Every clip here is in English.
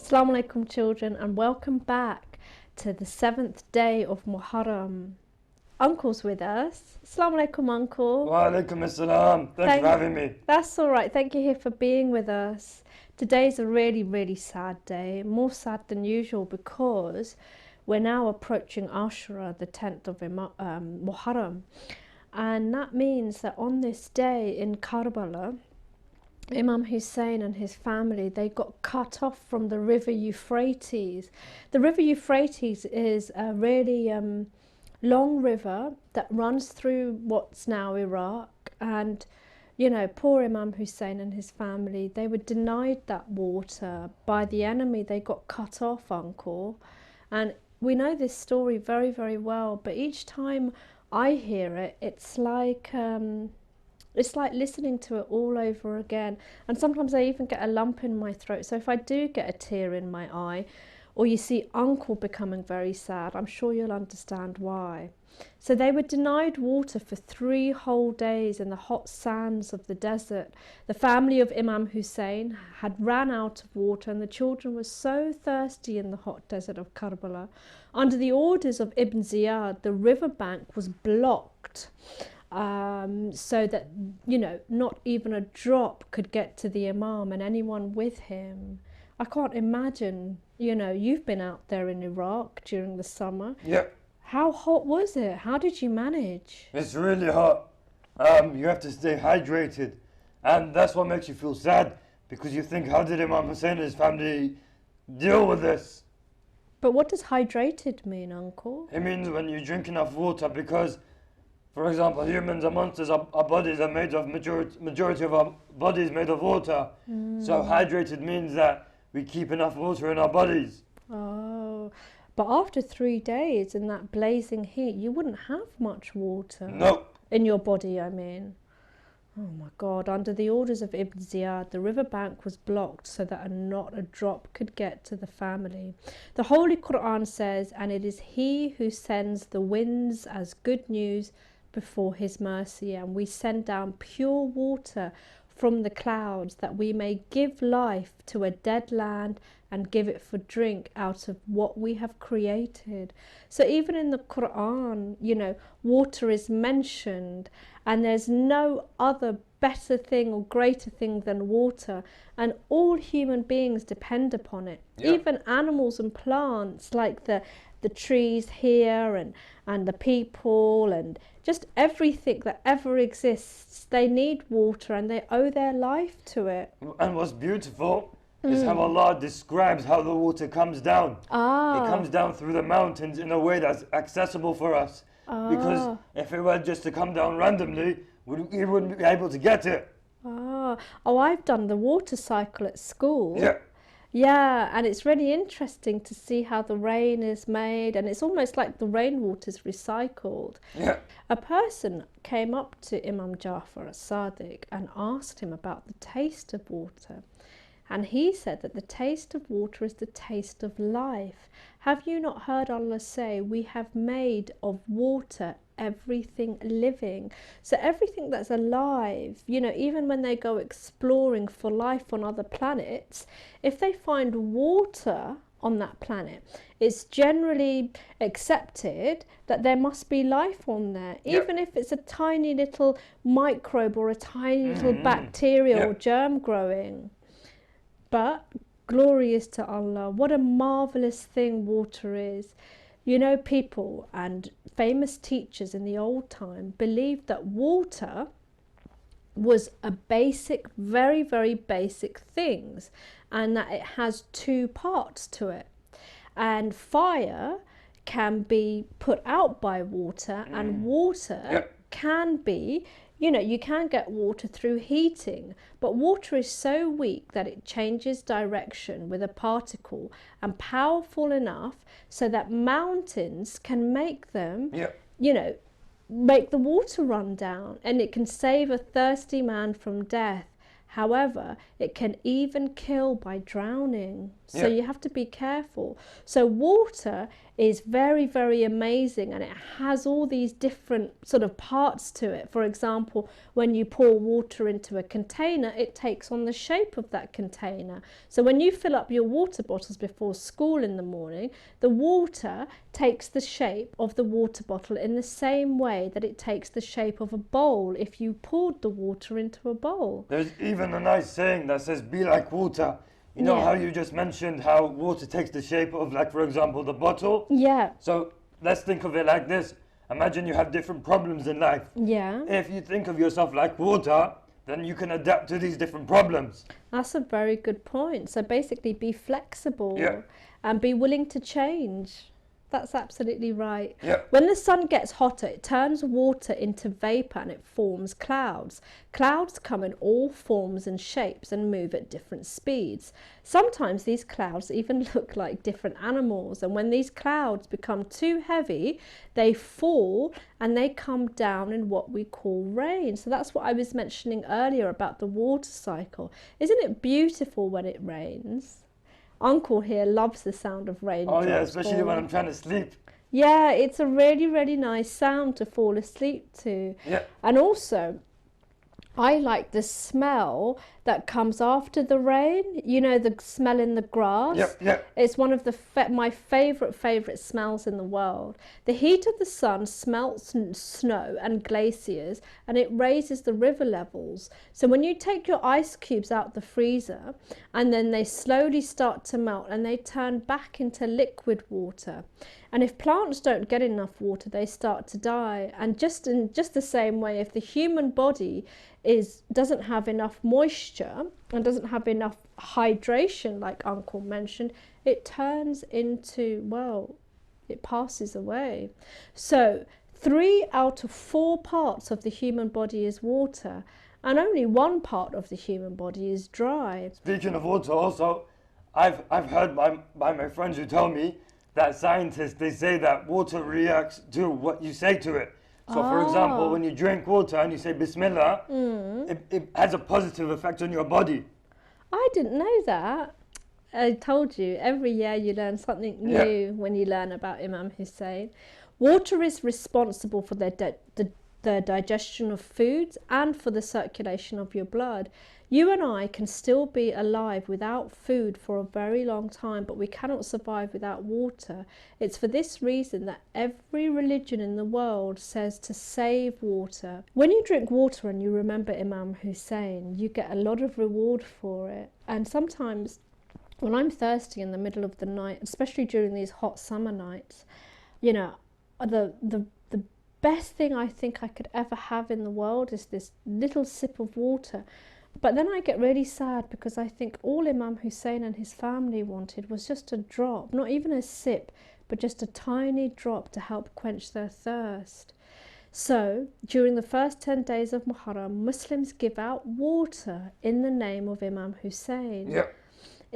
Assalamu alaikum children, and welcome back to the 7th day of Muharram. Uncle's with us. Assalamu alaikum, Uncle. Wa alaikum assalam. Thanks for having me. That's all right. Thank you here for being with us. Today's a really sad day, more sad than usual because we're now approaching Ashura, the 10th of Muharram. And that means that on this day in Karbala, Imam Hussein and his family, they got cut off from the river Euphrates. The river Euphrates is a really long river that runs through what's now Iraq. And, you know, poor Imam Hussein and his family, they were denied that water by the enemy. They got cut off, Uncle. And we know this story very well, but each time I hear it, it's like listening to it all over again. And sometimes I even get a lump in my throat. So if I do get a tear in my eye, or you see Uncle becoming very sad, I'm sure you'll understand why. So they were denied water for 3 whole days in the hot sands of the desert. The family of Imam Hussein had ran out of water, and the children were so thirsty in the hot desert of Karbala. Under the orders of Ibn Ziyad, the riverbank was blocked, so that, you know, not even a drop could get to the Imam and anyone with him. I can't imagine, you know, you've been out there in Iraq during the summer. Yep. How hot was it? How did you manage? It's really hot. You have to stay hydrated. And that's what makes you feel sad, because you think, how did Imam Hussein and his family deal with this? But what does hydrated mean, Uncle? It means when you drink enough water, because, for example, humans are monsters, our bodies are made of, majority of our bodies made of water. So hydrated means that we keep enough water in our bodies. Oh, but after 3 days in that blazing heat, you wouldn't have much water. No. In your body, I mean. Oh my God, under the orders of Ibn Ziyad, the riverbank was blocked so that not a drop could get to the family. The Holy Quran says, and it is He who sends the winds as good news before His mercy, and we send down pure water from the clouds that we may give life to a dead land and give it for drink out of what we have created. So even in the Quran, you know, water is mentioned, and there's no other better thing or greater thing than water, and all human beings depend upon it. Yeah. Even animals and plants, like the trees here and the people and just everything that ever exists, they need water and they owe their life to it. And what's beautiful is how Allah describes how the water comes down. It comes down through the mountains in a way that's accessible for us. Because if it were just to come down randomly, we wouldn't be able to get it. Oh, I've done the water cycle at school. Yeah. Yeah, and it's really interesting to see how the rain is made, and it's almost like the rainwater's recycled. Yeah. A person came up to Imam Jafar as-Sadiq and asked him about the taste of water. And he said that the taste of water is the taste of life. Have you not heard Allah say, we have made of water everything living? So everything that's alive, you know, even when they go exploring for life on other planets, if they find water on that planet, it's generally accepted that there must be life on there, even if it's a tiny little microbe or a tiny little bacteria or germ growing. But glory is to Allah. What a marvelous thing water is. You know, people and famous teachers in the old time believed that water was a basic, very basic things, and that it has 2 parts to it. And fire can be put out by water, and water can be, you know, you can get water through heating, but water is so weak that it changes direction with a particle and powerful enough so that mountains can make them, you know, make the water run down, and it can save a thirsty man from death. However, it can even kill by drowning. So you have to be careful. So water is very, very amazing, and it has all these different sort of parts to it. For example, when you pour water into a container, it takes on the shape of that container. So when you fill up your water bottles before school in the morning, the water takes the shape of the water bottle in the same way that it takes the shape of a bowl if you poured the water into a bowl. There's even a nice saying that says, be like water. You know how you just mentioned how water takes the shape of, like, for example, the bottle? Yeah. So let's think of it like this. Imagine you have different problems in life. Yeah. If you think of yourself like water, then you can adapt to these different problems. That's a very good point. So basically be flexible and be willing to change. That's absolutely right. Yeah. When the sun gets hotter, it turns water into vapour and it forms clouds. Clouds come in all forms and shapes and move at different speeds. Sometimes these clouds even look like different animals, and when these clouds become too heavy, they fall and they come down in what we call rain. So that's what I was mentioning earlier about the water cycle. Isn't it beautiful when it rains? Uncle here loves the sound of raindrops. Oh yeah, especially when I'm trying to sleep. Yeah, it's a really, really nice sound to fall asleep to. Yeah. And also, I like the smell that comes after the rain. You know, the smell in the grass. Yep. It's one of the my favourite smells in the world. The heat of the sun smelts snow and glaciers, and it raises the river levels. So when you take your ice cubes out the freezer, and then they slowly start to melt and they turn back into liquid water. And if plants don't get enough water, they start to die. And just in the same way, if the human body doesn't have enough moisture and doesn't have enough hydration, like Uncle mentioned, it turns into, well, it passes away. So 3 out of 4 parts of the human body is water, and only 1 part of the human body is dry. Speaking of water, also, I've heard by my friends who tell me that scientists, they say that water reacts to what you say to it. So, for example, when you drink water and you say Bismillah, it has a positive effect on your body. I didn't know that. I told you, every year you learn something new when you learn about Imam Hussein. Water is responsible for the digestion of foods and for the circulation of your blood. You and I can still be alive without food for a very long time, but we cannot survive without water. It's for this reason that every religion in the world says to save water. When you drink water and you remember Imam Hussein, you get a lot of reward for it. And sometimes when I'm thirsty in the middle of the night, especially during these hot summer nights, you know, the best thing I think I could ever have in the world is this little sip of water. But then I get really sad because I think all Imam Hussein and his family wanted was just a drop, not even a sip, but just a tiny drop to help quench their thirst. So, during the first 10 days of Muharram, Muslims give out water in the name of Imam Hussein. Yep.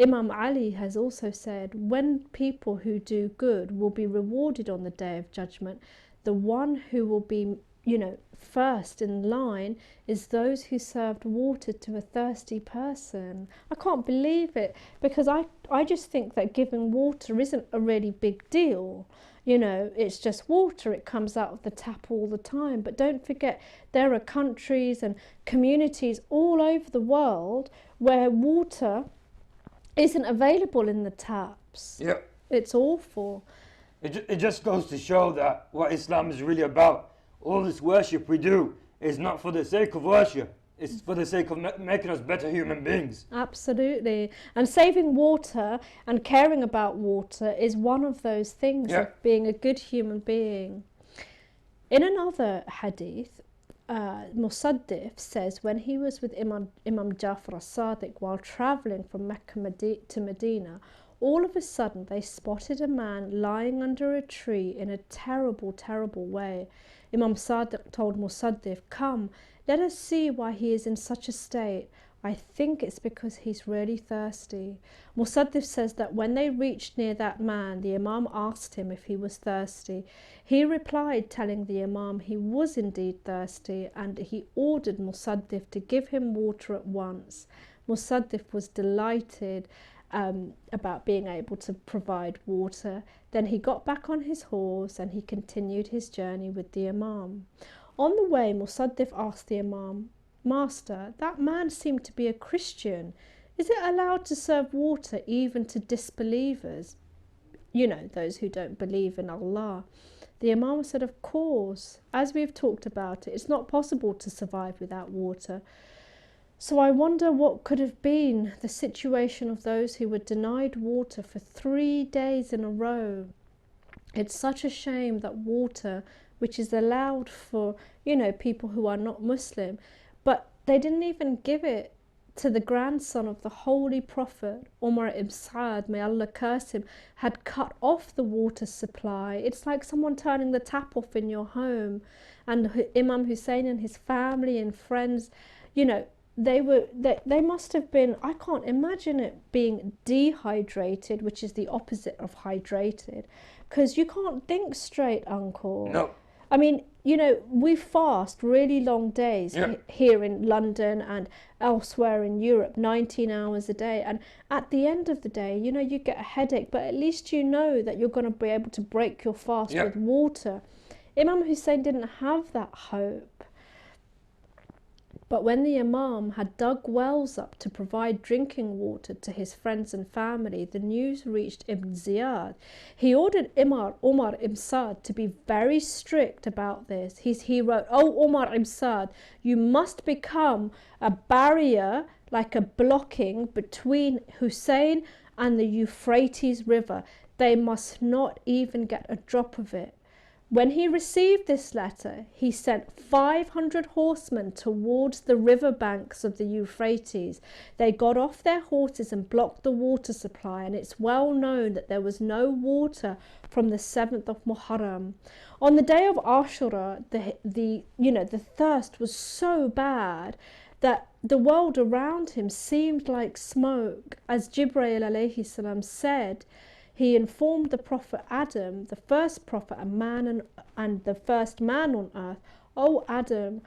Imam Ali has also said, when people who do good will be rewarded on the Day of Judgment, the one who will be, first in line is those who served water to a thirsty person. I can't believe it, because I just think that giving water isn't a really big deal. It's just water, it comes out of the tap all the time. But don't forget, there are countries and communities all over the world where water isn't available in the taps. Yep. It's awful. It just goes to show that what Islam is really about. All this worship we do is not for the sake of worship. It's for the sake of making us better human beings. Absolutely. And saving water and caring about water is one of those things of being a good human being. In another hadith, Musaddif says when he was with Imam Jafar as-Sadiq while travelling from Mecca to Medina, all of a sudden they spotted a man lying under a tree in a terrible, terrible way. Imam Sadiq told Musaddif, "Come, let us see why he is in such a state. I think it's because he's really thirsty." Musaddif says that when they reached near that man, the Imam asked him if he was thirsty. He replied, telling the Imam he was indeed thirsty, and he ordered Musaddif to give him water at once. Musaddif was delighted about being able to provide water. Then he got back on his horse and he continued his journey with the Imam. On the way, Musaddif asked the Imam, "Master, that man seemed to be a Christian. Is it allowed to serve water even to disbelievers? You know, those who don't believe in Allah." The Imam said, "Of course, as we've talked about it, it's not possible to survive without water. So I wonder what could have been the situation of those who were denied water for 3 days in a row. It's such a shame that water, which is allowed for, you know, people who are not Muslim, but they didn't even give it to the grandson of the Holy Prophet, Umar ibn Sa'd, may Allah curse him, had cut off the water supply. It's like someone turning the tap off in your home. And Imam Hussein and his family and friends, you know, they must have been, I can't imagine it being dehydrated, which is the opposite of hydrated, because you can't think straight, uncle. No. I mean, you know, we fast really long days here in London and elsewhere in Europe, 19 hours a day. And at the end of the day, you know, you get a headache, but at least you know that you're going to be able to break your fast with water. Imam Hussein didn't have that hope. But when the Imam had dug wells up to provide drinking water to his friends and family, the news reached Ibn Ziyad. He ordered Umar ibn Sa'd to be very strict about this. He wrote, "Oh, Umar ibn Sa'd, you must become a barrier, like a blocking between Hussein and the Euphrates River. They must not even get a drop of it." When he received this letter, he sent 500 horsemen towards the river banks of the Euphrates. They got off their horses and blocked the water supply, and it's well known that there was no water from the 7th of Muharram. On the day of Ashura, the thirst was so bad that the world around him seemed like smoke. As Jibreel alayhi salam said, he informed the Prophet Adam, the first prophet, a man and the first man on earth, "O Adam,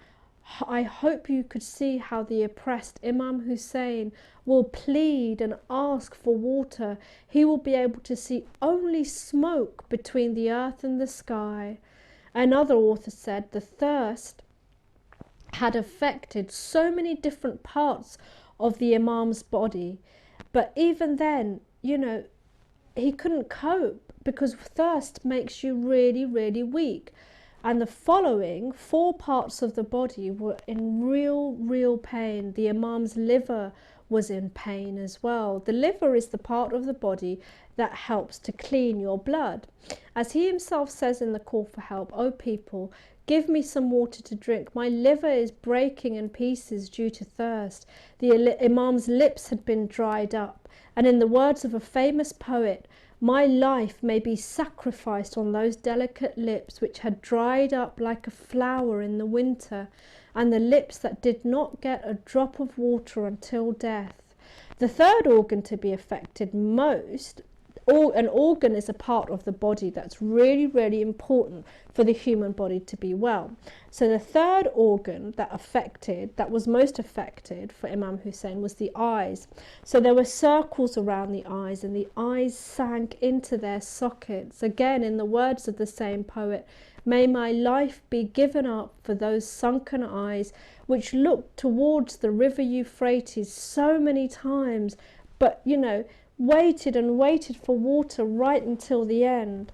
I hope you could see how the oppressed Imam Hussein will plead and ask for water. He will be able to see only smoke between the earth and the sky." Another author said the thirst had affected so many different parts of the Imam's body, but even then, you know, he couldn't cope because thirst makes you really, really weak. And the following 4 parts of the body were in real pain. The Imam's liver was in pain as well. The liver is the part of the body that helps to clean your blood. As he himself says in the call for help, "O people, give me some water to drink. My liver is breaking in pieces due to thirst." The Imam's lips had been dried up. And in the words of a famous poet, "My life may be sacrificed on those delicate lips which had dried up like a flower in the winter, and the lips that did not get a drop of water until death." The third organ to be affected most, an organ is a part of the body that's really, really important for the human body to be well. So the third organ that was most affected for Imam Hussein was the eyes. So there were circles around the eyes and the eyes sank into their sockets. Again, in the words of the same poet, "May my life be given up for those sunken eyes which looked towards the river Euphrates so many times, but, you know, waited and waited for water right until the end."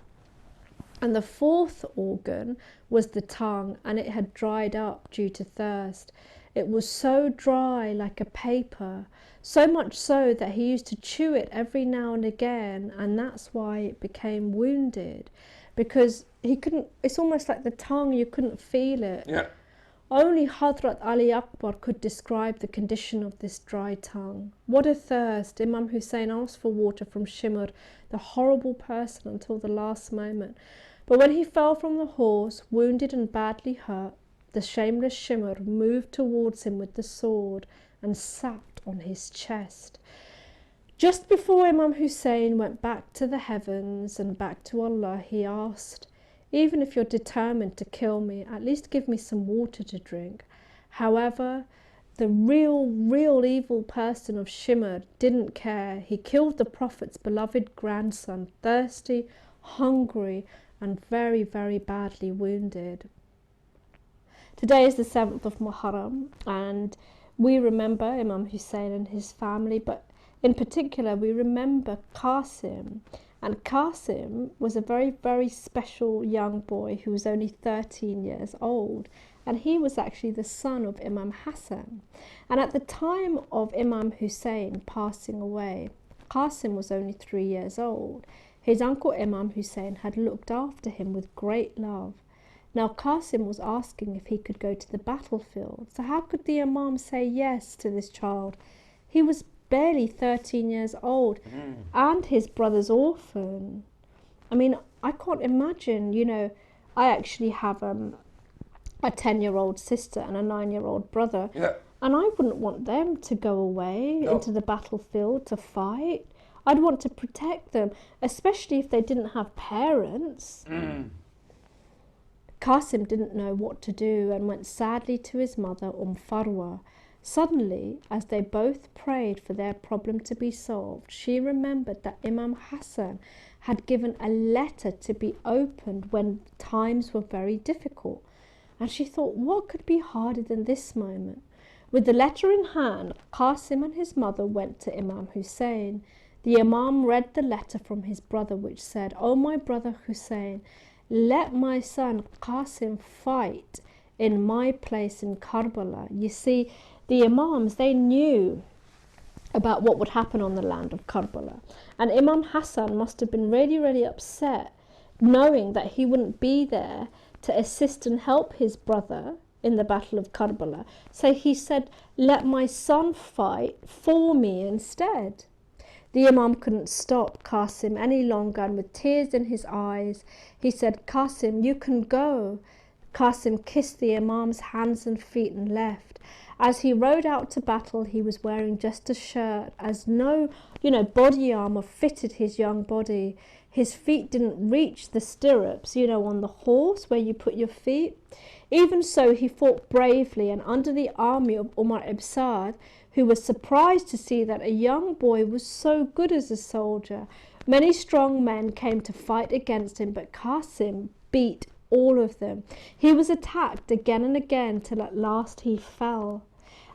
And the fourth organ was the tongue, and it had dried up due to thirst. It was so dry like a paper, so much so that he used to chew it every now and again, and that's why it became wounded, because he couldn't, it's almost like the tongue, you couldn't feel it. Yeah. Only Hadrat Ali Akbar could describe the condition of this dry tongue. What a thirst! Imam Hussein asked for water from Shimr, the horrible person, until the last moment. But when he fell from the horse, wounded and badly hurt, the shameless Shimr moved towards him with the sword and sat on his chest. Just before Imam Hussein went back to the heavens and back to Allah, he asked, "Even if you're determined to kill me, at least give me some water to drink." However, the real evil person of Shimr didn't care. He killed the Prophet's beloved grandson, thirsty, hungry, and very, very badly wounded. Today is the 7th of Muharram, and we remember Imam Hussein and his family, but in particular we remember Qasim. And Qasim was a very, very special young boy who was only 13 years old. And he was actually the son of Imam Hassan. And at the time of Imam Hussein passing away, Qasim was only 3 years old. His uncle Imam Hussein had looked after him with great love. Now Qasim was asking if he could go to the battlefield. So how could the Imam say yes to this child? He was barely 13 years old and his brother's orphan. I mean, I can't imagine, I actually have a 10-year-old sister and a 9-year-old brother. Yeah. And I wouldn't want them to go away into the battlefield to fight. I'd want to protect them, especially if they didn't have parents. Qasim didn't know what to do and went sadly to his mother, Farwa. Suddenly, as they both prayed for their problem to be solved, she remembered that Imam Hassan had given a letter to be opened when times were very difficult. And she thought, what could be harder than this moment? With the letter in hand, Qasim and his mother went to Imam Hussein. The Imam read the letter from his brother, which said, "O my brother Hussein, let my son Qasim fight in my place in Karbala." You see, the Imams, they knew about what would happen on the land of Karbala. And Imam Hassan must have been really, really upset knowing that he wouldn't be there to assist and help his brother in the Battle of Karbala. So he said, let my son fight for me instead. The Imam couldn't stop Qasim any longer, and with tears in his eyes, he said, "Qasim, you can go." Qasim kissed the Imam's hands and feet and left. As he rode out to battle, he was wearing just a shirt, as no, body armour fitted his young body. His feet didn't reach the stirrups, on the horse where you put your feet. Even so, he fought bravely, and under the army of Umar ibn Saad, who was surprised to see that a young boy was so good as a soldier. Many strong men came to fight against him, but Qasim beat all of them. He was attacked again and again till at last he fell.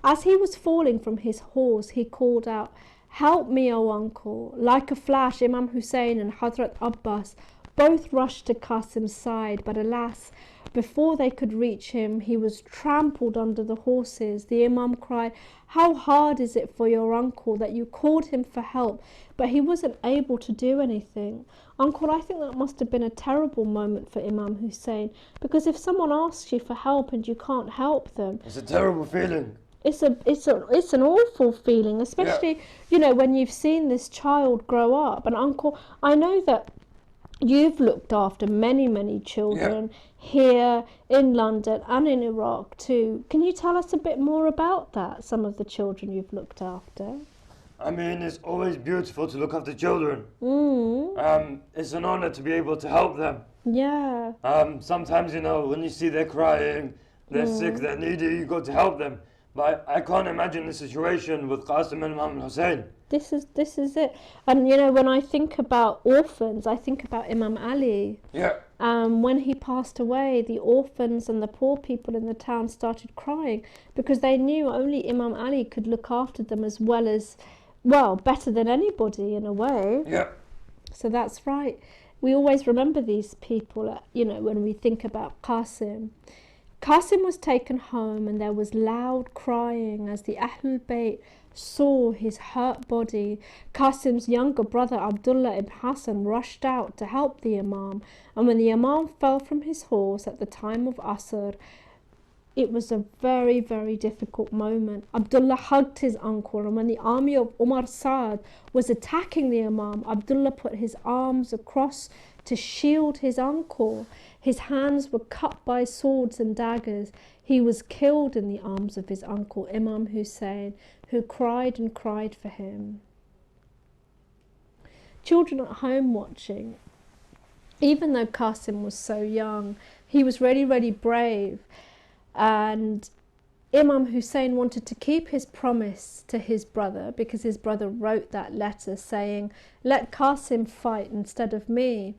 As he was falling from his horse, he called out, "Help me, O uncle." Like a flash, Imam Hussein and Hazrat Abbas both rushed to Qasim's side, but alas, before they could reach him, he was trampled under the horses. The Imam cried, "How hard is it for your uncle that you called him for help, but he wasn't able to do anything?" Uncle, I think that must have been a terrible moment for Imam Hussein, because if someone asks you for help and you can't help them, it's a terrible feeling. It's an awful feeling, especially, when you've seen this child grow up. And Uncle, I know that you've looked after many, many children here in London and in Iraq too. Can you tell us a bit more about that, some of the children you've looked after? I mean, it's always beautiful to look after children. It's an honor to be able to help them. Yeah. Sometimes, when you see they're crying, they're sick, they're needy, you got to help them. But I can't imagine the situation with Qasim and Imam Hussein. This is it. And when I think about orphans, I think about Imam Ali. Yeah. When he passed away, the orphans and the poor people in the town started crying because they knew only Imam Ali could look after them as better than anybody in a way. Yeah. So that's right. We always remember these people, when we think about Qasim. Qasim was taken home and there was loud crying as the Ahlul Bayt saw his hurt body. Qasim's younger brother Abdullah ibn Hassan rushed out to help the Imam, and when the Imam fell from his horse at the time of Asr, it was a very, very difficult moment. Abdullah hugged his uncle, and when the army of Umar Saad was attacking the Imam, Abdullah put his arms across to shield his uncle. His hands were cut by swords and daggers. He was killed in the arms of his uncle, Imam Hussein, who cried and cried for him. Children at home watching, even though Qasim was so young, he was really, really brave. And Imam Hussein wanted to keep his promise to his brother because his brother wrote that letter saying, let Qasim fight instead of me.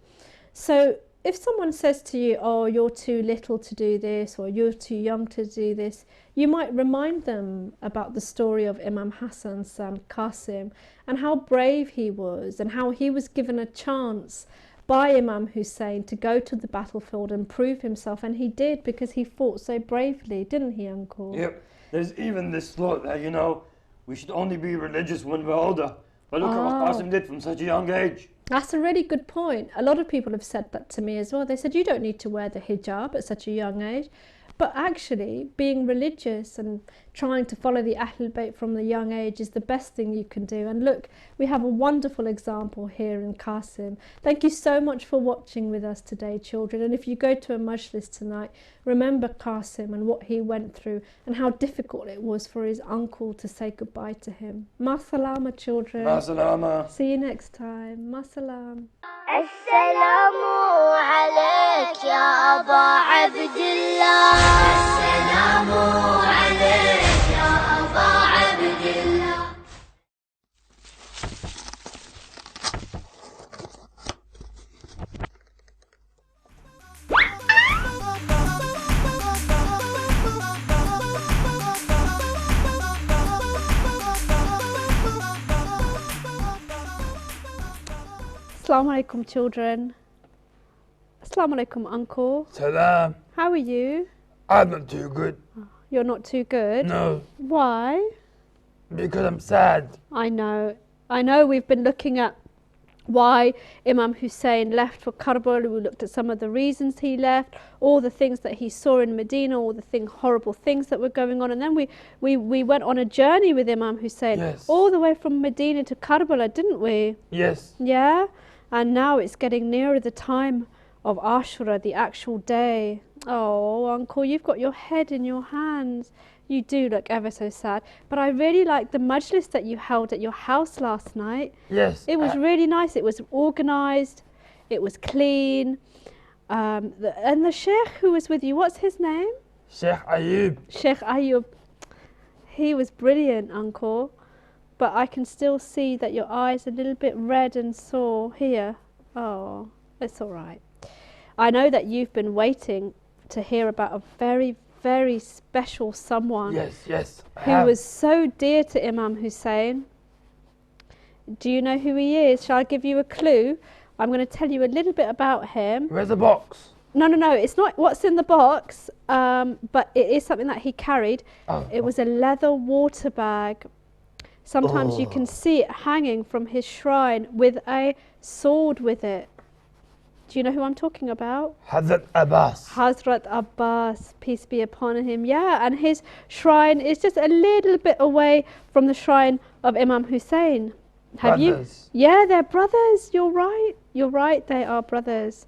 So if someone says to you, oh, you're too little to do this, or you're too young to do this, you might remind them about the story of Imam Hassan's son Qasim and how brave he was and how he was given a chance by Imam Hussein to go to the battlefield and prove himself, and he did because he fought so bravely, didn't he, Uncle? Yep. There's even this thought that, we should only be religious when we're older. But look at what Qasim did from such a young age. That's a really good point. A lot of people have said that to me as well. They said you don't need to wear the hijab at such a young age. But actually, being religious and trying to follow the Ahlul Bayt from the young age is the best thing you can do. And look, we have a wonderful example here in Qasim. Thank you so much for watching with us today, children. And if you go to a majlis tonight, remember Qasim and what he went through and how difficult it was for his uncle to say goodbye to him. Ma salama, children. Ma salama. See you next time. Ma salam. السلام عليك يا أبا عبد الله السلام عليك يا أبا عبد الله Assalamu alaikum, children. Assalamu alaikum, uncle. Salam. How are you? I'm not too good. You're not too good? No, Why? because I'm sad. I know we've been looking at why Imam Hussein left for Karbala. We looked at some of the reasons he left, all the things that he saw in Medina, all the horrible things that were going on. And then we went on a journey with Imam Hussein, Yes. all the way from Medina to Karbala, didn't we? Yes. Yeah? And now it's getting nearer the time of Ashura, the actual day. Oh, Uncle, you've got your head in your hands. You do look ever so sad. But I really liked the majlis that you held at your house last night. Yes. It was really nice. It was organised. It was clean. And the sheikh who was with you, what's his name? Sheikh Ayub. Sheikh Ayub. He was brilliant, Uncle. But I can still see that your eyes are a little bit red and sore here. Oh, it's all right. I know that you've been waiting to hear about a very, very special someone Yes. who was so dear to Imam Hussein. Do you know who he is? Shall I give you a clue? I'm going to tell you a little bit about him. Where's the box? No, it's not what's in the box, but it is something that he carried. It was a leather water bag. Sometimes you can see it hanging from his shrine with a sword with it. Do you know who I'm talking about? Hazrat Abbas. Hazrat Abbas, peace be upon him. Yeah, and his shrine is just a little bit away from the shrine of Imam Hussein. Have Brothers. you? Yeah, they're brothers. You're right. They are brothers.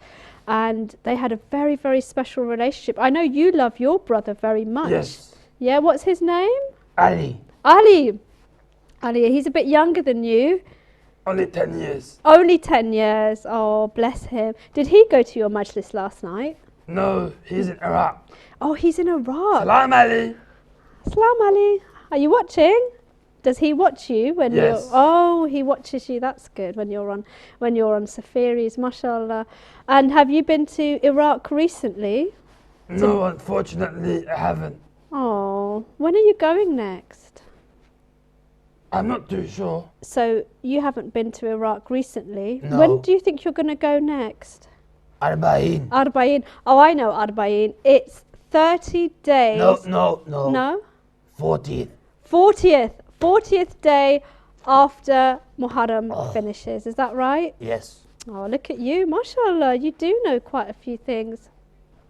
And they had a very, very special relationship. I know you love your brother very much. Yes. Yeah, what's his name? Ali. Ali, he's a bit younger than you. Only 10 years. Only 10 years. Oh, bless him. Did he go to your majlis last night? No, he's in Iraq. Oh, he's in Iraq. Salam Ali. Salam Ali. Are you watching? Does he watch you when Yes. you're? Oh, he watches you. That's good when you're on Safeeries, mashallah. And have you been to Iraq recently? No, unfortunately, I haven't. Oh, when are you going next? I'm not too sure. So you haven't been to Iraq recently. No. When do you think you're going to go next? Arba'in. Arba'in. Oh, I know Arba'in. It's 30 days. No. No? 40th. 40th day after Muharram finishes. Is that right? Yes. Oh, look at you. Mashallah, you do know quite a few things.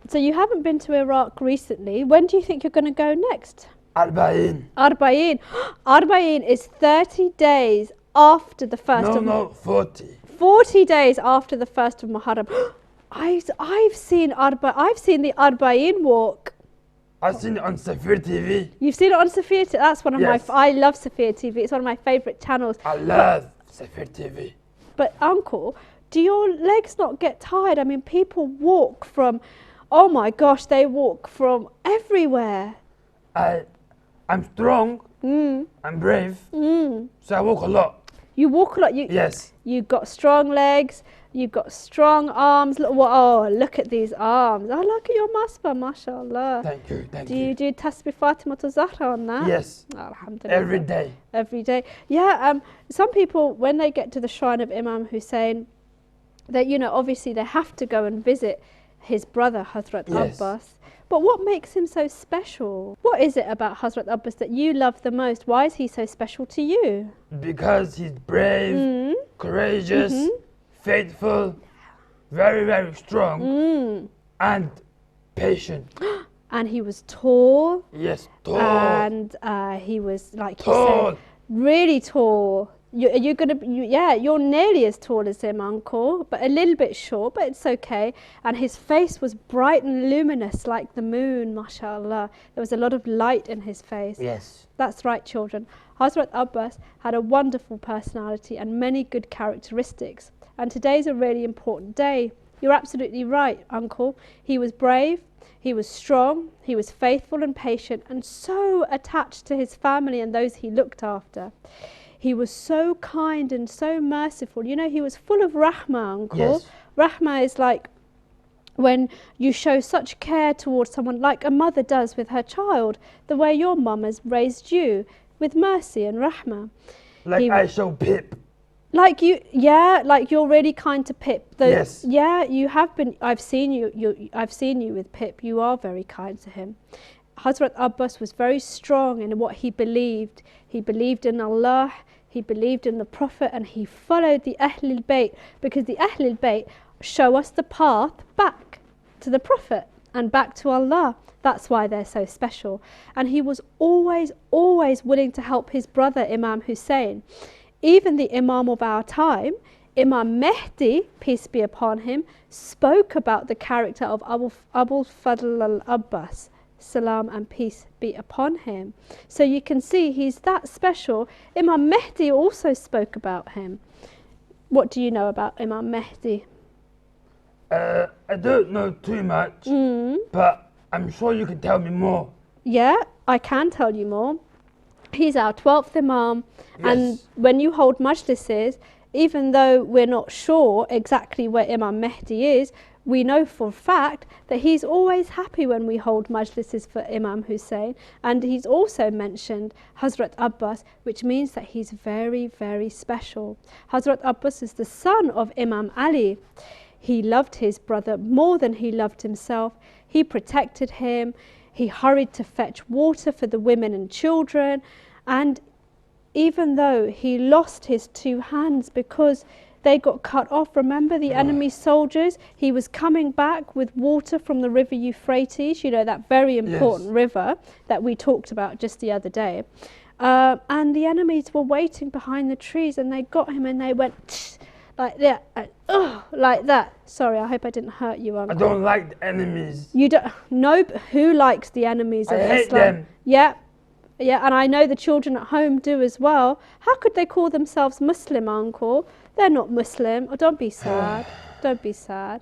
So you haven't been to Iraq recently. When do you think you're going to go next? Arba'in. Arba'in is 30 days after the first of No, 40. 40 days after the first of Muharram. I've seen the Arba'in walk. I've seen it on Safeeries TV. You've seen it on Safeeries? That's one of Yes. I love Safeeries TV. It's one of my favourite channels. I love Safeeries TV. But Uncle, do your legs not get tired? I mean, people walk from, oh my gosh, they walk from everywhere. I'm strong. I'm brave. So I walk a lot. You walk a lot. Yes. You've got strong legs. You've got strong arms. Oh, look at these arms. Oh, look at your masbah, mashallah. Thank you. Do you do Tasbih Fatima to Zahra on that? Yes. Alhamdulillah. Every day. Every day. Yeah. Some people, when they get to the shrine of Imam Hussein, they, obviously they have to go and visit his brother Hazrat Abbas. But what makes him so special? What is it about Hazrat Abbas that you love the most? Why is he so special to you? Because he's brave, courageous, faithful, very, very strong, and patient. And he was tall. Yes, tall. And he was, like you said, really tall. You're nearly as tall as him, uncle, but a little bit short, but it's okay. And his face was bright and luminous like the moon, mashallah. There was a lot of light in his face. Yes. That's right, children. Hazrat Abbas had a wonderful personality and many good characteristics. And today's a really important day. You're absolutely right, uncle. He was brave, he was strong, he was faithful and patient, and so attached to his family and those he looked after. He was so kind and so merciful. He was full of rahmah, uncle. Yes. Rahmah is like when you show such care towards someone, like a mother does with her child, the way your mum has raised you, with mercy and rahmah. Like I show Pip. Like you're really kind to Pip. Yes. Yeah, you have been. I've seen you with Pip. You are very kind to him. Hazrat Abbas was very strong in what he believed. He believed in Allah, he believed in the Prophet, and he followed the Ahlul Bayt, because the Ahlul Bayt show us the path back to the Prophet and back to Allah. That's why they're so special. And he was always willing to help his brother Imam Hussein. Even the Imam of our time, Imam Mehdi, peace be upon him, spoke about the character of Abul Fadl al-Abbas, salam and peace be upon him. So you can see he's that special. Imam Mehdi also spoke about him. What do you know about Imam Mehdi? I don't know too much, but I'm sure you can tell me more. Yeah, I can tell you more. He's our 12th Imam, Yes. and when you hold majlises, even though we're not sure exactly where Imam Mehdi is, we know for a fact that he's always happy when we hold majlises for Imam Hussein, and he's also mentioned Hazrat Abbas, which means that he's very, very special. Hazrat Abbas is the son of Imam Ali. He loved his brother more than he loved himself. He protected him. He hurried to fetch water for the women and children, and even though he lost his two hands because they got cut off, remember the enemy soldiers, he was coming back with water from the river Euphrates, that very important river that we talked about just the other day, and the enemies were waiting behind the trees, and they got him and they went like that, like that. Sorry, I hope I didn't hurt you, uncle. I don't like the enemies. You don't? No, who likes the enemies of I hate Islam? them. Yeah, and I know the children at home do as well. How could they call themselves Muslim, uncle? They're not Muslim. Oh, don't be sad. Don't be sad.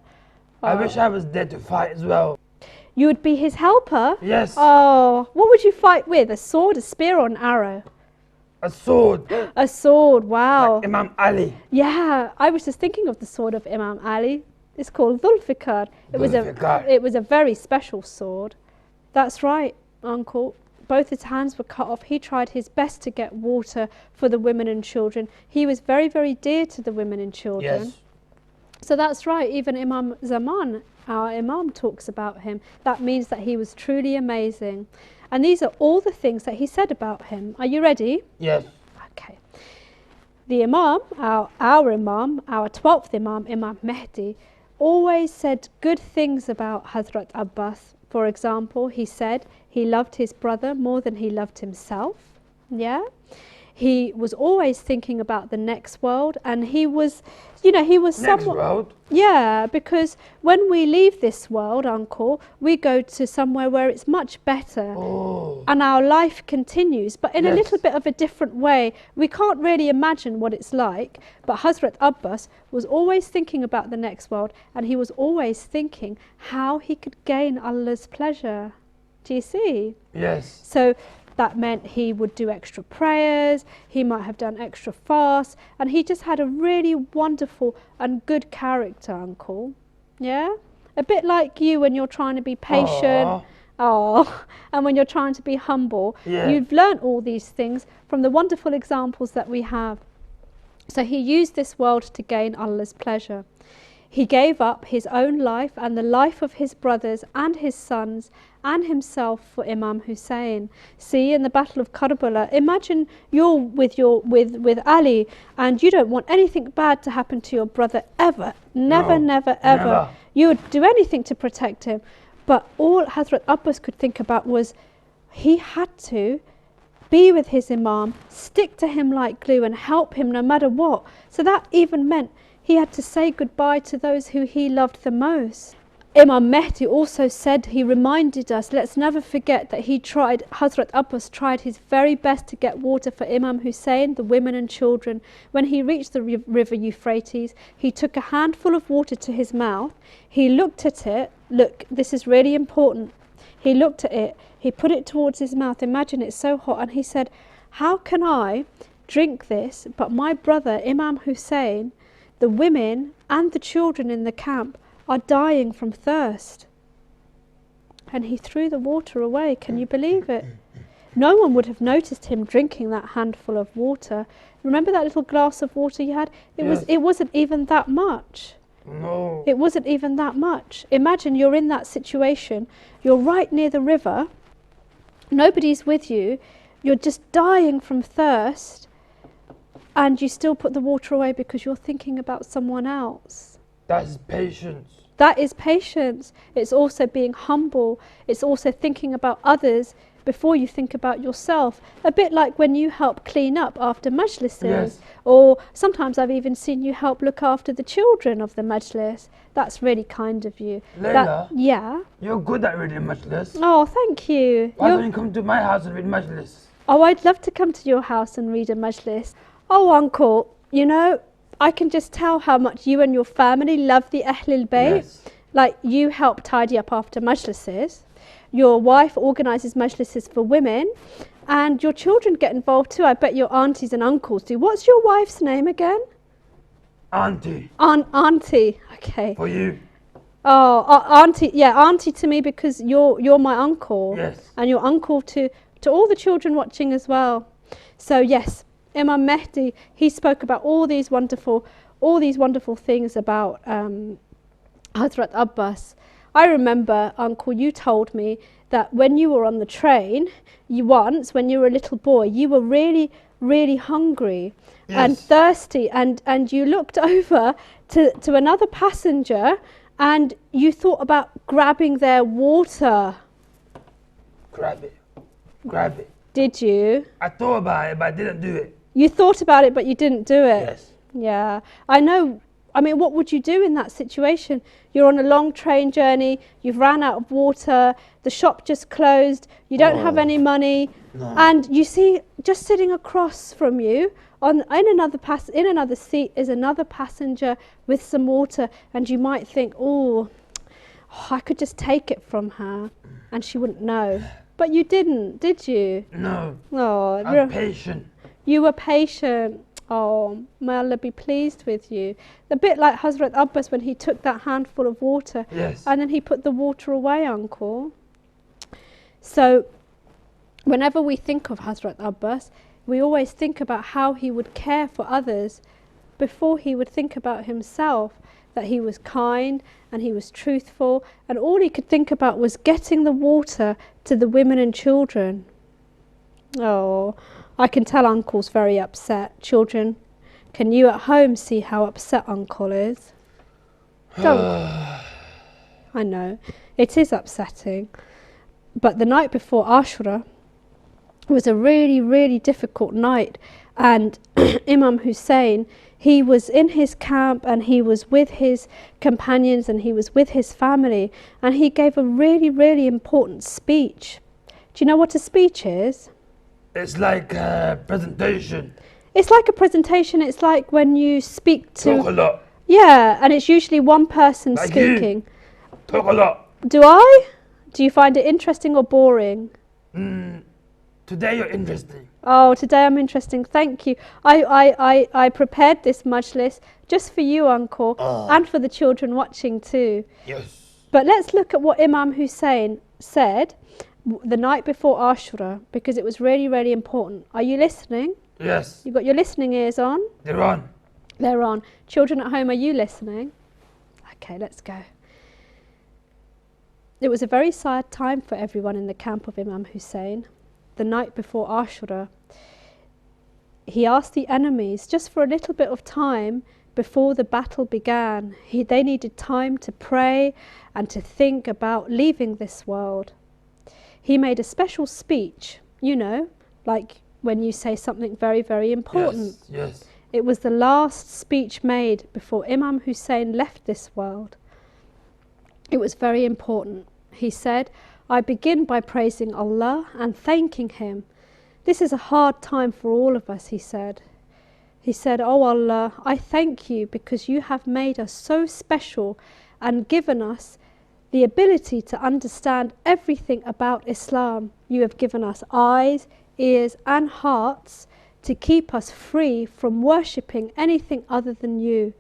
I wish I was there to fight as well. You would be his helper? Yes. Oh, what would you fight with? A sword, a spear, or an arrow? A sword. A sword, wow. Like Imam Ali. Yeah, I was just thinking of the sword of Imam Ali. It's called Dhul-Fiqar. It was a very special sword. That's right, uncle. Both his hands were cut off. He tried his best to get water for the women and children. He was very, very dear to the women and children. Yes. So that's right. Even Imam Zaman, our Imam, talks about him. That means that he was truly amazing. And these are all the things that he said about him. Are you ready? Yes. Okay. The Imam, our Imam, our 12th Imam, Imam Mehdi, always said good things about Hazrat Abbas. For example, he said he loved his brother more than he loved himself. Yeah. He was always thinking about the next world, and he was Next world? Yeah, because when we leave this world, uncle, we go to somewhere where it's much better. Oh. And our life continues, but in a Yes. little bit of a different way. We can't really imagine what it's like, but Hazrat Abbas was always thinking about the next world, and he was always thinking how he could gain Allah's pleasure. Do you see? Yes. So that meant he would do extra prayers, he might have done extra fasts, and he just had a really wonderful and good character, Uncle. Yeah? A bit like you when you're trying to be patient. Oh, and when you're trying to be humble. Yeah. You've learnt all these things from the wonderful examples that we have. So he used this world to gain Allah's pleasure. He gave up his own life and the life of his brothers and his sons and himself for Imam Hussein. See, in the Battle of Karbala, imagine you're with Ali and you don't want anything bad to happen to your brother ever. Never, never, ever. You would do anything to protect him. But all Hazrat Abbas could think about was he had to be with his Imam, stick to him like glue and help him no matter what. So that even meant he had to say goodbye to those who he loved the most. Imam Mehdi also said, he reminded us, let's never forget that Hazrat Abbas tried his very best to get water for Imam Hussein, the women and children. When he reached the river Euphrates, he took a handful of water to his mouth. He looked at it. Look, this is really important. He looked at it. He put it towards his mouth. Imagine it's so hot. And he said, how can I drink this, but my brother Imam Hussein, the women and the children in the camp are dying from thirst? And he threw the water away. Can you believe it? No one would have noticed him drinking that handful of water. Remember that little glass of water you had? It wasn't even that much. No. It wasn't even that much. Imagine you're in that situation. You're right near the river. Nobody's with you. You're just dying from thirst. And you still put the water away because you're thinking about someone else. That's patience. That is patience. It's also being humble. It's also thinking about others before you think about yourself. A bit like when you help clean up after majlises. Yes. Or sometimes I've even seen you help look after the children of the majlis. That's really kind of you. Layla, yeah? you're good at reading majlis. Oh, thank you. Why don't you come to my house and read majlis? Oh, I'd love to come to your house and read a majlis. Oh, Uncle, you know, I can just tell how much you and your family love the Ahlul Bayt. Yes. Like, you help tidy up after majlises. Your wife organises majlises for women. And your children get involved too. I bet your aunties and uncles do. What's your wife's name again? Auntie. Auntie. Okay. For you. Oh, auntie. Yeah, auntie to me because you're my uncle. Yes. And your uncle to all the children watching as well. So yes, Imam Mehdi, he spoke about all these wonderful things about Hazrat Abbas. I remember, Uncle, you told me that when you were on the train, when you were a little boy, you were really, really hungry. Yes. And thirsty, and you looked over to another passenger and you thought about grabbing their water. Grab it. Did you? I thought about it, but I didn't do it. You thought about it, but you didn't do it? Yes. Yeah. I know. I mean, what would you do in that situation? You're on a long train journey, you've ran out of water, the shop just closed, you don't have any money, and you see just sitting across from you in another seat is another passenger with some water, and you might think, oh, I could just take it from her and she wouldn't know. But you didn't, did you? No. Oh, I'm patient. You were patient. Oh, may Allah be pleased with you. A bit like Hazrat Abbas when he took that handful of water. Yes. And then he put the water away, Uncle. So whenever we think of Hazrat Abbas, we always think about how he would care for others before he would think about himself, that he was kind and he was truthful, and all he could think about was getting the water to the women and children. Oh, I can tell Uncle's very upset. Children, can you at home see how upset Uncle is? Don't. I know, it is upsetting. But the night before Ashura was a really, really difficult night. And Imam Hussein, he was in his camp and he was with his companions and he was with his family. And he gave a really, really important speech. Do you know what a speech is? It's like a presentation. It's like a presentation. It's like when you speak to... Talk a lot. Yeah, and it's usually one person like speaking. You. Talk a lot. Do I? Do you find it interesting or boring? Today you're interesting. Oh, today I'm interesting. Thank you. I prepared this majlis just for you, Uncle, and for the children watching too. Yes. But let's look at what Imam Hussein said the night before Ashura, because it was really, really important. Are you listening? Yes. You got your listening ears on? They're on. They're on. Children at home, are you listening? Okay, let's go. It was a very sad time for everyone in the camp of Imam Hussein. The night before Ashura, he asked the enemies just for a little bit of time before the battle began. They needed time to pray and to think about leaving this world. He made a special speech, you know, like when you say something very, very important. Yes. It was the last speech made before Imam Hussein left this world. It was very important. He said, I begin by praising Allah and thanking Him. This is a hard time for all of us, he said. He said, Oh Allah, I thank you because you have made us so special and given us the ability to understand everything about Islam. You have given us eyes, ears and hearts to keep us free from worshipping anything other than you.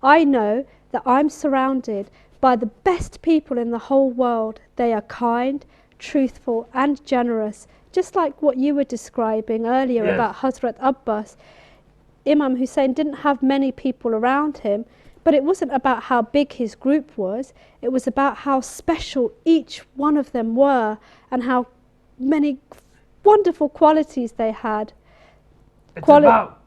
I know that I'm surrounded by the best people in the whole world. They are kind, truthful and generous, just like what you were describing earlier about Hazrat Abbas. Imam Hussein didn't have many people around him, but it wasn't about how big his group was. It was about how special each one of them were and how many wonderful qualities they had. It's about